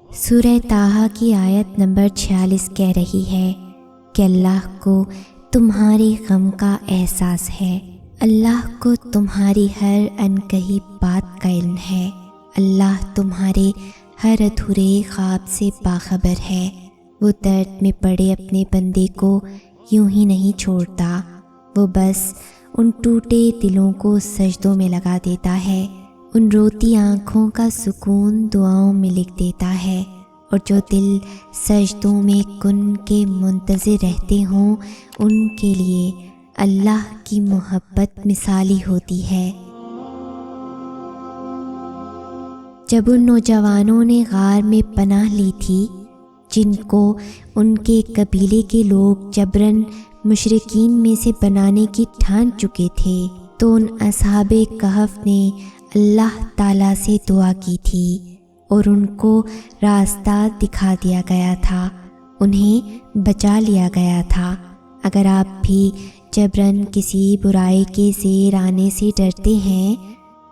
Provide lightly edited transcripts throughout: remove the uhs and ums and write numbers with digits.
سورہ طٰہٰ کی آیت نمبر 46 کہہ رہی ہے کہ اللہ کو تمہاری غم کا احساس ہے، اللہ کو تمہاری ہر انکہی بات کا علم ہے، اللہ تمہارے ہر ادھورے خواب سے باخبر ہے۔ وہ درد میں پڑے اپنے بندے کو یوں ہی نہیں چھوڑتا، وہ بس ان ٹوٹے دلوں کو سجدوں میں لگا دیتا ہے، ان روتی آنکھوں کا سکون دعاؤں میں لکھ دیتا ہے، اور جو دل سجدوں میں کن کے منتظر رہتے ہوں ان کے لیے اللہ کی محبت مثالی ہوتی ہے۔ جب ان نوجوانوں نے غار میں پناہ لی تھی جن کو ان کے قبیلے کے لوگ جبراً مشرکین میں سے بنانے کی ٹھان چکے تھے، تو ان اصحاب کہف نے اللہ تعالیٰ سے دعا کی تھی اور ان کو راستہ دکھا دیا گیا تھا، انہیں بچا لیا گیا تھا۔ اگر آپ بھی جبراً کسی برائی کے زیر آنے سے ڈرتے ہیں،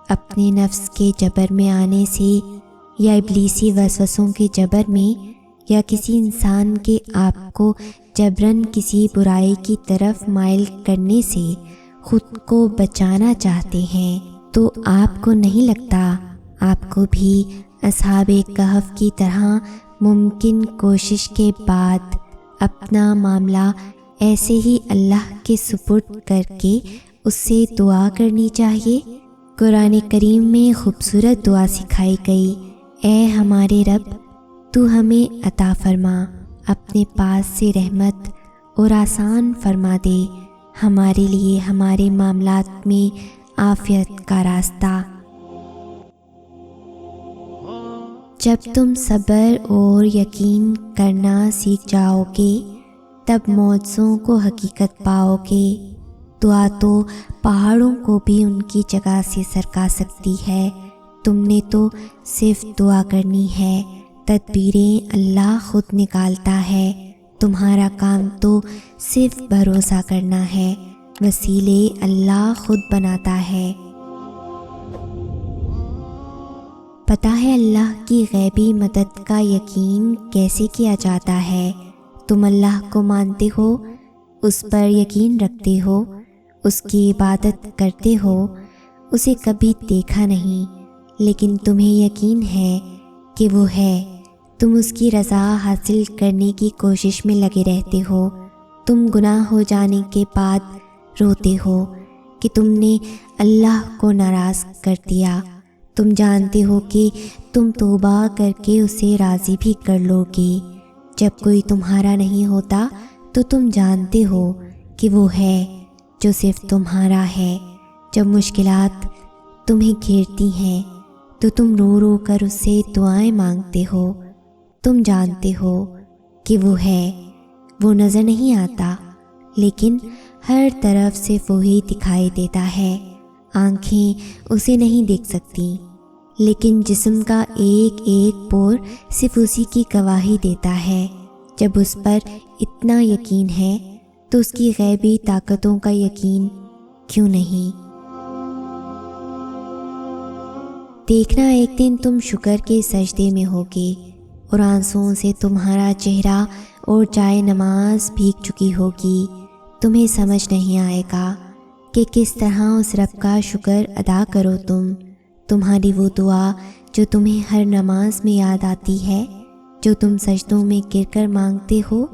اپنے نفس کے جبر میں آنے سے یا ابلیسی وسوسوں کے جبر میں، یا کسی انسان کے آپ کو جبراً کسی برائی کی طرف مائل کرنے سے خود کو بچانا چاہتے ہیں، تو آپ کو نہیں لگتا آپ کو بھی اصحاب کہف کی طرح ممکن کوشش کے بعد اپنا معاملہ ایسے ہی اللہ کے سپرد کر کے اس سے دعا کرنی چاہیے؟ قرآن کریم میں خوبصورت دعا سکھائی گئی، اے ہمارے رب، تو ہمیں عطا فرما، اپنے پاس سے رحمت اور آسان فرما دے ہمارے لیے ہمارے معاملات میں عافیت کا راستہ۔ جب تم صبر اور یقین کرنا سیکھ جاؤ گے تب معجزوں کو حقیقت پاؤ گے۔ دعا تو پہاڑوں کو بھی ان کی جگہ سے سرکا سکتی ہے، تم نے تو صرف دعا کرنی ہے، تدبیریں اللہ خود نکالتا ہے، تمہارا کام تو صرف بھروسہ کرنا ہے، وسیلے اللہ خود بناتا ہے۔ پتہ ہے اللہ کی غیبی مدد کا یقین کیسے کیا جاتا ہے؟ تم اللہ کو مانتے ہو، اس پر یقین رکھتے ہو، اس کی عبادت کرتے ہو، اسے کبھی دیکھا نہیں لیکن تمہیں یقین ہے کہ وہ ہے، تم اس کی رضا حاصل کرنے کی کوشش میں لگے رہتے ہو، تم گناہ ہو جانے کے بعد روتے ہو کہ تم نے اللہ کو ناراض کر دیا، تم جانتے ہو کہ تم توبہ کر کے اسے راضی بھی کر لو گے، جب کوئی تمہارا نہیں ہوتا تو تم جانتے ہو کہ وہ ہے جو صرف تمہارا ہے، جب مشکلات تمہیں گھیرتی ہیں تو تم رو رو کر اس سے دعائیں مانگتے ہو، تم جانتے ہو کہ وہ ہے، وہ نظر نہیں آتا لیکن ہر طرف سے وہی دکھائی دیتا ہے، آنکھیں اسے نہیں دیکھ سکتی لیکن جسم کا ایک ایک پور صرف اسی کی گواہی دیتا ہے۔ جب اس پر اتنا یقین ہے تو اس کی غیبی طاقتوں کا یقین کیوں نہیں؟ دیکھنا ایک دن تم شکر کے سجدے میں ہوگے اور آنسوؤں سے تمہارا چہرہ اور جائے نماز بھیگ چکی ہوگی، تمہیں سمجھ نہیں آئے گا کہ کس طرح اس رب کا شکر ادا کرو۔ تمہاری وہ دعا جو تمہیں ہر نماز میں یاد آتی ہے، جو تم سجدوں میں گر کر مانگتے ہو،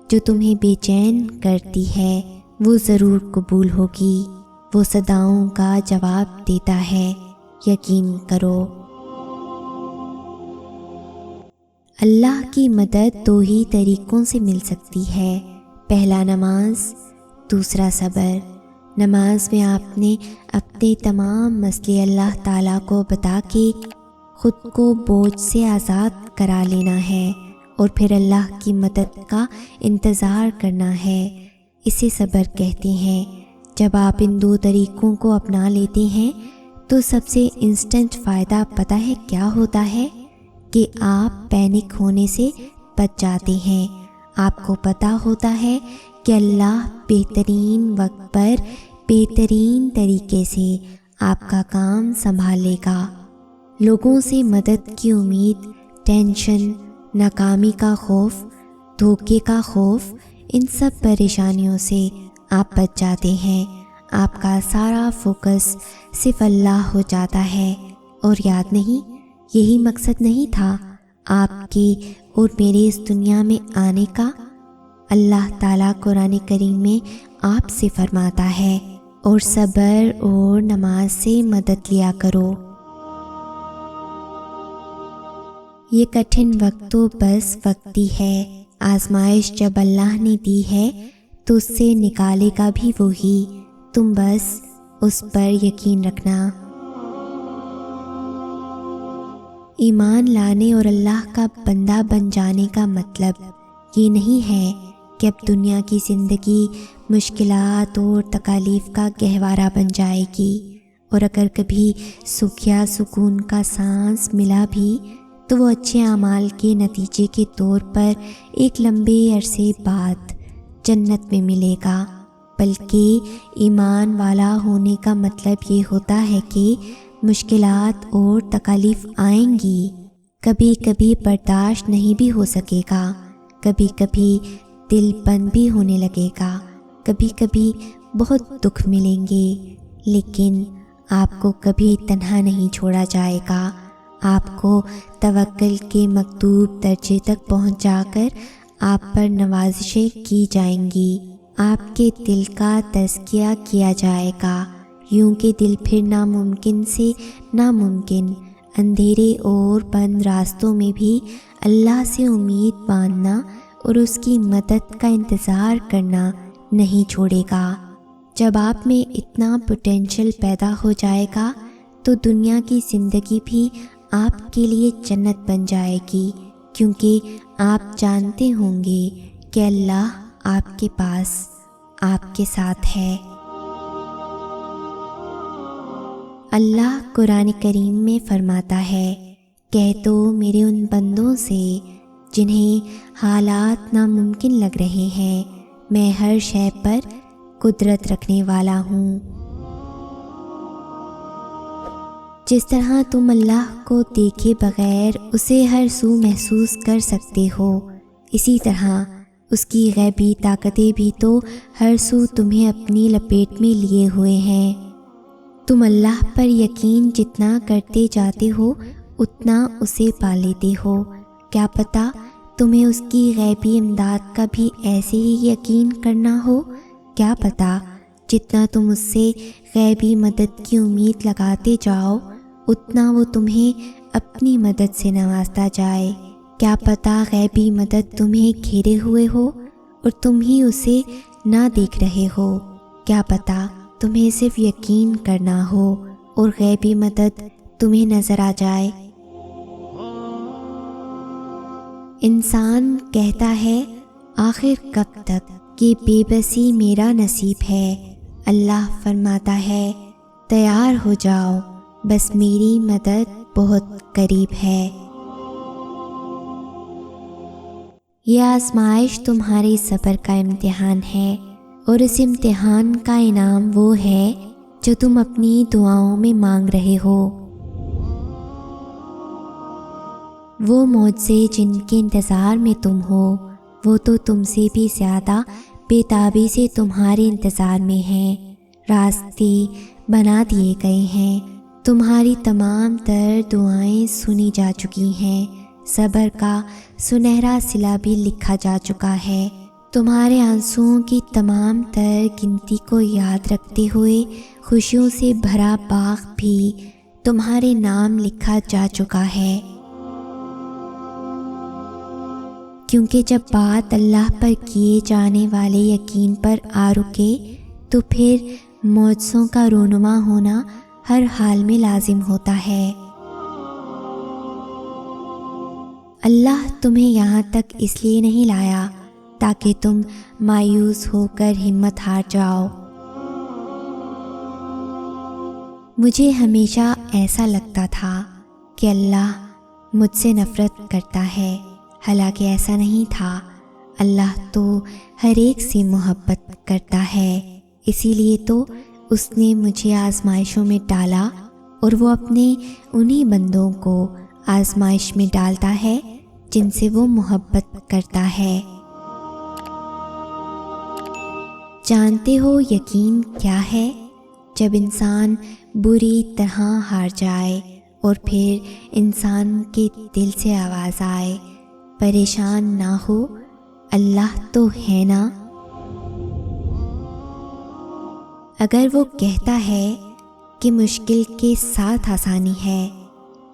جو تمہیں بے چین کرتی ہے، وہ ضرور قبول ہوگی، وہ صداؤں کا جواب دیتا ہے، یقین کرو۔ اللہ کی مدد دو ہی طریقوں سے مل سکتی ہے، پہلا نماز، دوسرا صبر۔ نماز میں آپ نے اپنے تمام مسئلے اللہ تعالیٰ کو بتا کے خود کو بوجھ سے آزاد کرا لینا ہے اور پھر اللہ کی مدد کا انتظار کرنا ہے، اسے صبر کہتے ہیں۔ جب آپ ان دو طریقوں کو اپنا لیتے ہیں تو سب سے انسٹنٹ فائدہ پتہ ہے کیا ہوتا ہے؟ کہ آپ پینک ہونے سے بچ جاتے ہیں، آپ کو پتہ ہوتا ہے کہ اللہ بہترین وقت پر بہترین طریقے سے آپ کا کام سنبھال لے گا۔ لوگوں سے مدد کی امید ٹینشن ناکامی کا خوف، دھوکے کا خوف، ان سب پریشانیوں سے آپ بچ جاتے ہیں۔ آپ کا سارا فوکس صرف اللہ ہو جاتا ہے۔ اور یاد نہیں، یہی مقصد نہیں تھا آپ کے اور میرے اس دنیا میں آنے کا؟ اللہ تعالیٰ قرآن کریم میں آپ سے فرماتا ہے، اور صبر اور نماز سے مدد لیا کرو۔ یہ کٹھن وقت تو بس وقتی ہے، آزمائش جب اللہ نے دی ہے تو اس سے نکالے گا بھی وہی، تم بس اس پر یقین رکھنا۔ ایمان لانے اور اللہ کا بندہ بن جانے کا مطلب یہ نہیں ہے کہ اب دنیا کی زندگی مشکلات اور تکالیف کا گہوارہ بن جائے گی، اور اگر کبھی سکھ یا سکون کا سانس ملا بھی تو وہ اچھے اعمال کے نتیجے کے طور پر ایک لمبے عرصے بعد جنت میں ملے گا، بلکہ ایمان والا ہونے کا مطلب یہ ہوتا ہے کہ مشکلات اور تکالیف آئیں گی، کبھی کبھی برداشت نہیں بھی ہو سکے گا، کبھی کبھی دل بند بھی ہونے لگے گا، کبھی کبھی بہت دکھ ملیں گے، لیکن آپ کو کبھی تنہا نہیں چھوڑا جائے گا۔ آپ کو توکل کے مطلوب درجے تک پہنچا کر آپ پر نوازشیں کی جائیں گی، آپ کے دل کا تزکیہ کیا جائے گا، یوں کہ دل پھر ناممکن سے ناممکن اندھیرے اور بند راستوں میں بھی اللہ سے امید باندھنا اور اس کی مدد کا انتظار کرنا نہیں چھوڑے گا۔ جب آپ میں اتنا پوٹینشل پیدا ہو جائے گا تو دنیا کی زندگی بھی آپ کے لیے جنت بن جائے گی، کیونکہ آپ جانتے ہوں گے کہ اللہ آپ کے پاس، آپ کے ساتھ ہے۔ اللہ قرآن کریم میں فرماتا ہے، کہہ دو میرے ان بندوں سے جنہیں حالات ناممکن لگ رہے ہیں، میں ہر شے پر قدرت رکھنے والا ہوں۔ جس طرح تم اللہ کو دیکھے بغیر اسے ہر سو محسوس کر سکتے ہو، اسی طرح اس کی غیبی طاقتیں بھی تو ہر سو تمہیں اپنی لپیٹ میں لیے ہوئے ہیں۔ تم اللہ پر یقین جتنا کرتے جاتے ہو اتنا اسے پا لیتے ہو، کیا پتہ تمہیں اس کی غیبی امداد کا بھی ایسے ہی یقین کرنا ہو، کیا پتہ جتنا تم اس سے غیبی مدد کی امید لگاتے جاؤ اتنا وہ تمہیں اپنی مدد سے نوازتا جائے، کیا پتہ غیبی مدد تمہیں گھیرے ہوئے ہو اور تم ہی اسے نہ دیکھ رہے ہو، کیا پتہ تمہیں صرف یقین کرنا ہو اور غیبی مدد تمہیں نظر آ جائے۔ انسان کہتا ہے آخر کب تک یہ بے بسی میرا نصیب ہے، اللہ فرماتا ہے تیار ہو جاؤ، بس میری مدد بہت قریب ہے۔ یہ آزمائش تمہارے صبر کا امتحان ہے، اور اس امتحان کا انعام وہ ہے جو تم اپنی دعاؤں میں مانگ رہے ہو۔ وہ معجزے جن کے انتظار میں تم ہو وہ تو تم سے بھی زیادہ بے تابی سے تمہارے انتظار میں ہیں، راستے بنا دیے گئے ہیں، تمہاری تمام تر دعائیں سنی جا چکی ہیں، صبر کا سنہرا صلہ بھی لکھا جا چکا ہے، تمہارے آنسوؤں کی تمام تر گنتی کو یاد رکھتے ہوئے خوشیوں سے بھرا باغ بھی تمہارے نام لکھا جا چکا ہے۔ کیونکہ جب بات اللہ پر کیے جانے والے یقین پر آ رکے تو پھر معجزوں کا رونما ہونا ہر حال میں لازم ہوتا ہے۔ اللہ تمہیں یہاں تک اس لیے نہیں لایا تاکہ تم مایوس ہو کر ہمت ہار جاؤ۔ مجھے ہمیشہ ایسا لگتا تھا کہ اللہ مجھ سے نفرت کرتا ہے، حالانکہ ایسا نہیں تھا، اللہ تو ہر ایک سے محبت کرتا ہے، اسی لیے تو اس نے مجھے آزمائشوں میں ڈالا، اور وہ اپنے انہی بندوں کو آزمائش میں ڈالتا ہے جن سے وہ محبت کرتا ہے۔ جانتے ہو یقین کیا ہے؟ جب انسان بری طرح ہار جائے اور پھر انسان کے دل سے آواز آئے، پریشان نہ ہو، اللہ تو ہے نا۔ اگر وہ کہتا ہے کہ مشکل کے ساتھ آسانی ہے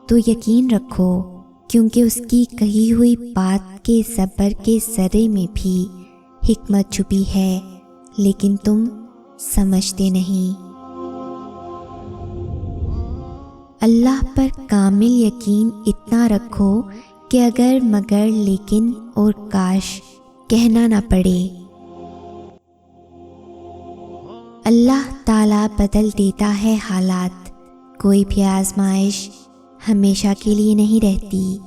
تو یقین رکھو، کیونکہ اس کی کہی ہوئی بات کے زبر کے ذرے میں بھی حکمت چھپی ہے، لیکن تم سمجھتے نہیں۔ اللہ پر کامل یقین اتنا رکھو کہ اگر مگر لیکن اور کاش کہنا نہ پڑے۔ اللہ تعالیٰ بدل دیتا ہے حالات، کوئی بھی آزمائش ہمیشہ کے لیے نہیں رہتی۔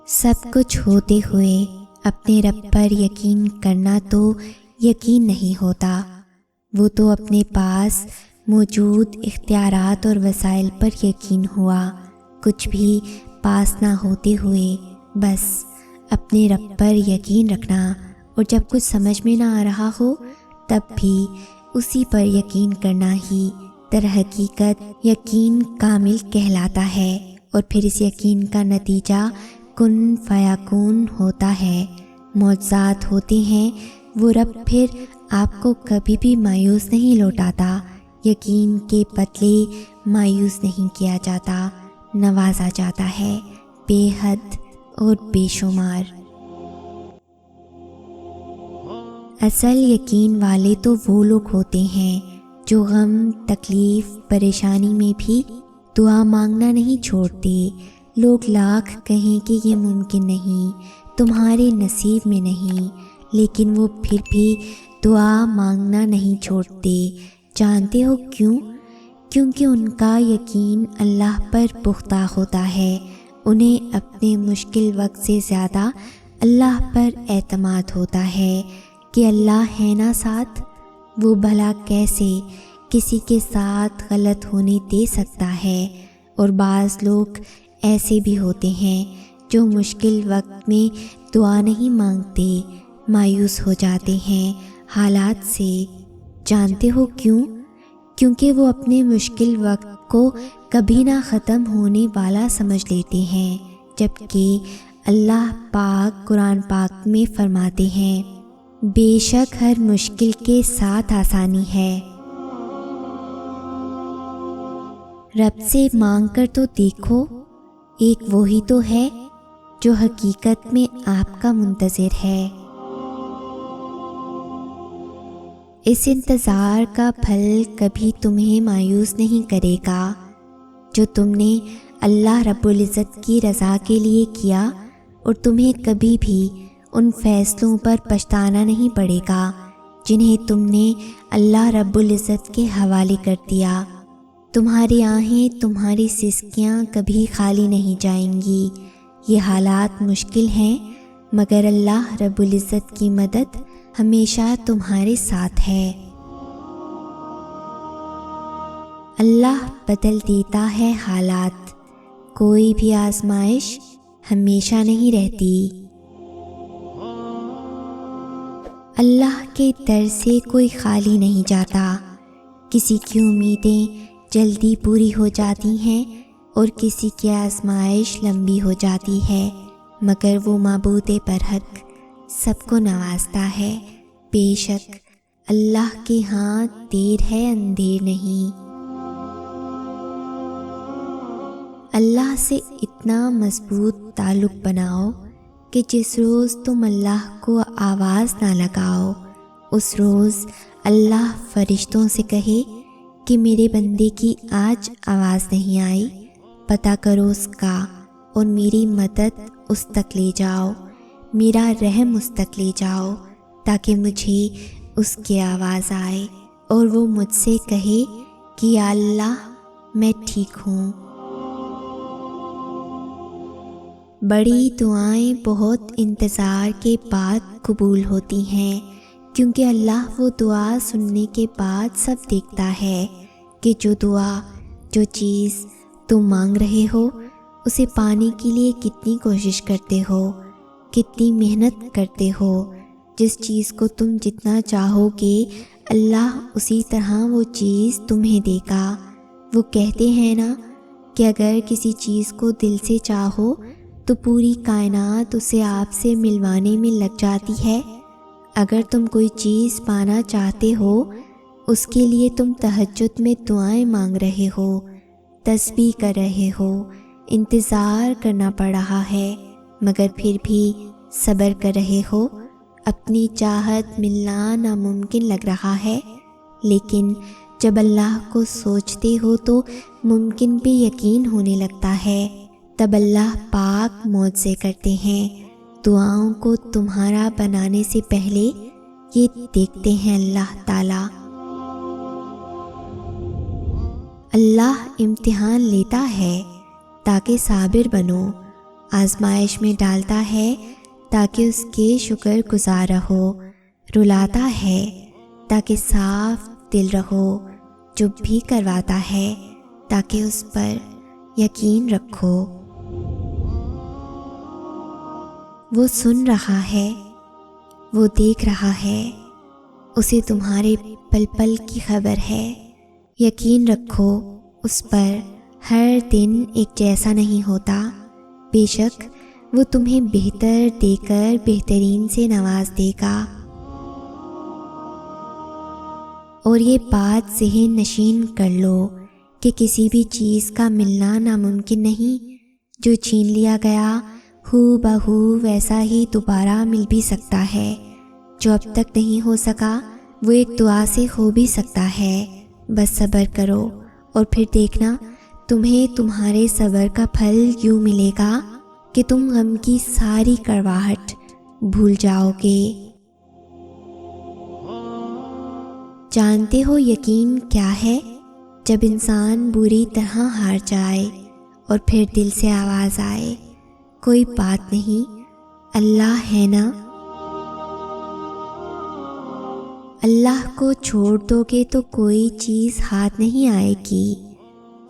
سب کچھ ہوتے ہوئے اپنے رب پر یقین کرنا تو یقین نہیں ہوتا، وہ تو اپنے پاس موجود اختیارات اور وسائل پر یقین ہوا۔ کچھ بھی پاس نہ ہوتے ہوئے بس اپنے رب پر یقین رکھنا، اور جب کچھ سمجھ میں نہ آ رہا ہو تب بھی اسی پر یقین کرنا ہی در حقیقت یقین کامل کہلاتا ہے، اور پھر اس یقین کا نتیجہ کن فیکون ہوتا ہے، معجزات ہوتے ہیں۔ وہ رب پھر آپ کو کبھی بھی مایوس نہیں لوٹاتا، یقین کے بدلے مایوس نہیں کیا جاتا، نوازا جاتا ہے بے حد اور بے شمار۔ اصل یقین والے تو وہ لوگ ہوتے ہیں جو غم، تکلیف، پریشانی میں بھی دعا مانگنا نہیں چھوڑتے۔ لوگ لاکھ کہیں کہ یہ ممکن نہیں، تمہارے نصیب میں نہیں، لیکن وہ پھر بھی دعا مانگنا نہیں چھوڑتے۔ جانتے ہو کیوں؟ کیونکہ ان کا یقین اللہ پر پختہ ہوتا ہے، انہیں اپنے مشکل وقت سے زیادہ اللہ پر اعتماد ہوتا ہے کہ اللہ ہے نا ساتھ، وہ بھلا کیسے کسی کے ساتھ غلط ہونے دے سکتا ہے۔ اور بعض لوگ ایسے بھی ہوتے ہیں جو مشکل وقت میں دعا نہیں مانگتے، مایوس ہو جاتے ہیں حالات سے۔ جانتے ہو کیوں؟ کیونکہ وہ اپنے مشکل وقت کو کبھی نہ ختم ہونے والا سمجھ لیتے ہیں، جبکہ اللہ پاک قرآن پاک میں فرماتے ہیں، بے شک ہر مشکل کے ساتھ آسانی ہے۔ رب سے مانگ کر تو دیکھو، ایک وہی تو ہے جو حقیقت میں آپ کا منتظر ہے۔ اس انتظار کا پھل کبھی تمہیں مایوس نہیں کرے گا، جو تم نے اللہ رب العزت کی رضا کے لیے کیا، اور تمہیں کبھی بھی ان فیصلوں پر پچھتانا نہیں پڑے گا جنہیں تم نے اللہ رب العزت کے حوالے کر دیا۔ تمہاری آہیں، تمہاری سسکیاں کبھی خالی نہیں جائیں گی۔ یہ حالات مشکل ہیں، مگر اللہ رب العزت کی مدد ہمیشہ تمہارے ساتھ ہے۔ اللہ بدل دیتا ہے حالات، کوئی بھی آزمائش ہمیشہ نہیں رہتی۔ اللہ کے در سے کوئی خالی نہیں جاتا۔ کسی کی امیدیں جلدی پوری ہو جاتی ہیں اور کسی کی آزمائش لمبی ہو جاتی ہے، مگر وہ معبود برحق سب کو نوازتا ہے۔ بے شک اللہ کے ہاں دیر ہے اندیر نہیں۔ اللہ سے اتنا مضبوط تعلق بناؤ کہ جس روز تم اللہ کو آواز نہ لگاؤ، اس روز اللہ فرشتوں سے کہے کہ میرے بندے کی آج آواز نہیں آئی، پتہ کرو اس کا اور میری مدد اس تک لے جاؤ، میرا رحم اس تک لے جاؤ، تاکہ مجھے اس کی آواز آئے اور وہ مجھ سے کہے کہ یا اللہ میں ٹھیک ہوں۔ بڑی دعائیں بہت انتظار کے بعد قبول ہوتی ہیں، کیونکہ اللہ وہ دعا سننے کے بعد سب دیکھتا ہے کہ جو دعا، جو چیز تم مانگ رہے ہو اسے پانے کے لیے کتنی کوشش کرتے ہو، کتنی محنت کرتے ہو۔ جس چیز کو تم جتنا چاہو گے اللہ اسی طرح وہ چیز تمہیں دے گا۔ وہ کہتے ہیں نا کہ اگر کسی چیز کو دل سے چاہو تو پوری کائنات اسے آپ سے ملوانے میں لگ جاتی ہے۔ اگر تم کوئی چیز پانا چاہتے ہو، اس کے لیے تم تہجد میں دعائیں مانگ رہے ہو، تسبیح کر رہے ہو، انتظار کرنا پڑ رہا ہے، مگر پھر بھی صبر کر رہے ہو، اپنی چاہت ملنا ناممکن لگ رہا ہے، لیکن جب اللہ کو سوچتے ہو تو ممکن پہ یقین ہونے لگتا ہے۔ تب اللہ پاک معجزے کرتے ہیں۔ دعاؤں کو تمہارا بنانے سے پہلے یہ دیکھتے ہیں اللہ تعالیٰ۔ اللہ امتحان لیتا ہے تاکہ صابر بنو، آزمائش میں ڈالتا ہے تاکہ اس کے شکر گزار رہو، رلاتا ہے تاکہ صاف دل رہو، چپ بھی کرواتا ہے تاکہ اس پر یقین رکھو۔ وہ سن رہا ہے، وہ دیکھ رہا ہے، اسے تمہارے پل پل کی خبر ہے۔ یقین رکھو اس پر، ہر دن ایک جیسا نہیں ہوتا، بے شک وہ تمہیں بہتر دے کر بہترین سے نواز دے گا۔ اور یہ بات ذہن نشین کر لو کہ کسی بھی چیز کا ملنا ناممکن نہیں، جو چھین لیا گیا ہو بہو ویسا ہی دوبارہ مل بھی سکتا ہے، جو اب تک نہیں ہو سکا وہ ایک دعا سے ہو بھی سکتا ہے۔ بس صبر کرو اور پھر دیکھنا تمہیں تمہارے صبر کا پھل یوں ملے گا کہ تم غم کی ساری کڑواہٹ بھول جاؤ گے۔ جانتے ہو یقین کیا ہے؟ جب انسان بری طرح ہار جائے اور پھر دل سے آواز آئے، کوئی بات نہیں، اللہ ہے نا۔ اللہ کو چھوڑ دو گے تو کوئی چیز ہاتھ نہیں آئے گی۔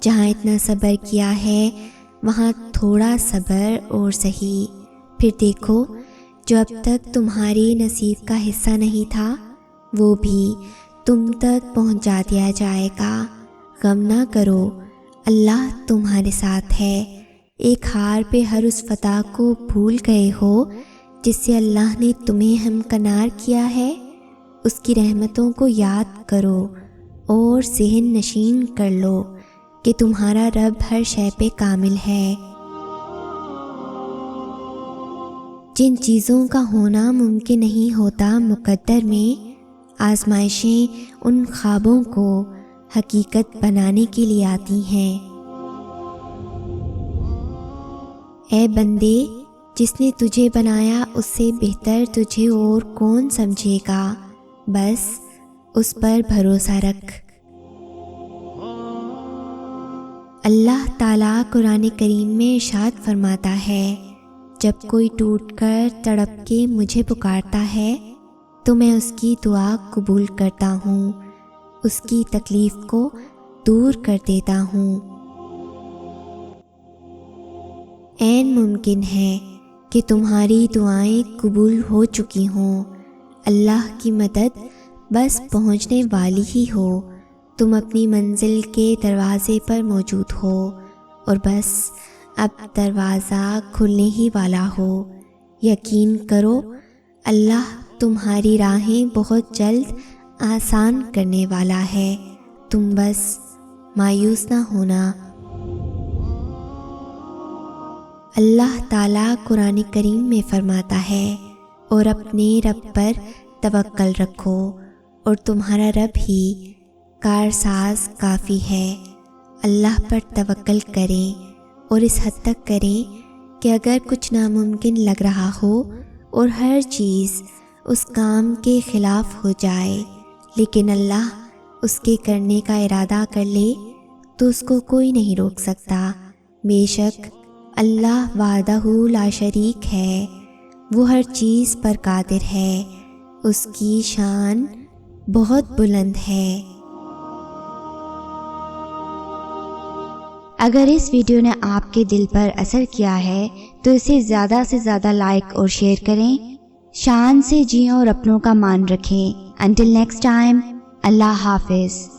جہاں اتنا صبر کیا ہے وہاں تھوڑا صبر اور سہی، پھر دیکھو جو اب تک تمہاری نصیب کا حصہ نہیں تھا وہ بھی تم تک پہنچا دیا جائے گا۔ غم نہ کرو، اللہ تمہارے ساتھ ہے۔ ایک ہار پہ ہر اس فتح کو بھول گئے ہو جس سے اللہ نے تمہیں ہمکنار کیا ہے۔ اس کی رحمتوں کو یاد کرو اور ذہن نشین کر لو کہ تمہارا رب ہر شے پہ کامل ہے۔ جن چیزوں کا ہونا ممکن نہیں ہوتا مقدر میں، آزمائشیں ان خوابوں کو حقیقت بنانے کے لیے آتی ہیں۔ اے بندے، جس نے تجھے بنایا اس سے بہتر تجھے اور کون سمجھے گا، بس اس پر بھروسہ رکھ۔ اللہ تعالیٰ قرآن کریم میں ارشاد فرماتا ہے، جب کوئی ٹوٹ کر تڑپ کے مجھے پکارتا ہے تو میں اس کی دعا قبول کرتا ہوں، اس کی تکلیف کو دور کر دیتا ہوں۔ عین ممکن ہے کہ تمہاری دعائیں قبول ہو چکی ہوں، اللہ کی مدد بس پہنچنے والی ہی ہو، تم اپنی منزل کے دروازے پر موجود ہو اور بس اب دروازہ کھلنے ہی والا ہو۔ یقین کرو اللہ تمہاری راہیں بہت جلد آسان کرنے والا ہے، تم بس مایوس نہ ہونا۔ اللہ تعالیٰ قرآن کریم میں فرماتا ہے، اور اپنے رب پر توکل رکھو اور تمہارا رب ہی کارساز کافی ہے۔ اللہ پر توکل کریں اور اس حد تک کریں کہ اگر کچھ ناممکن لگ رہا ہو اور ہر چیز اس کام کے خلاف ہو جائے، لیکن اللہ اس کے کرنے کا ارادہ کر لے تو اس کو کوئی نہیں روک سکتا۔ بے شک اللہ وحدہ لا شریک ہے، وہ ہر چیز پر قادر ہے، اس کی شان بہت بلند ہے۔ اگر اس ویڈیو نے آپ کے دل پر اثر کیا ہے تو اسے زیادہ سے زیادہ لائک اور شیئر کریں۔ شان سے جئیں اور اپنوں کا مان رکھیں۔ انٹل نیکسٹ ٹائم، اللہ حافظ۔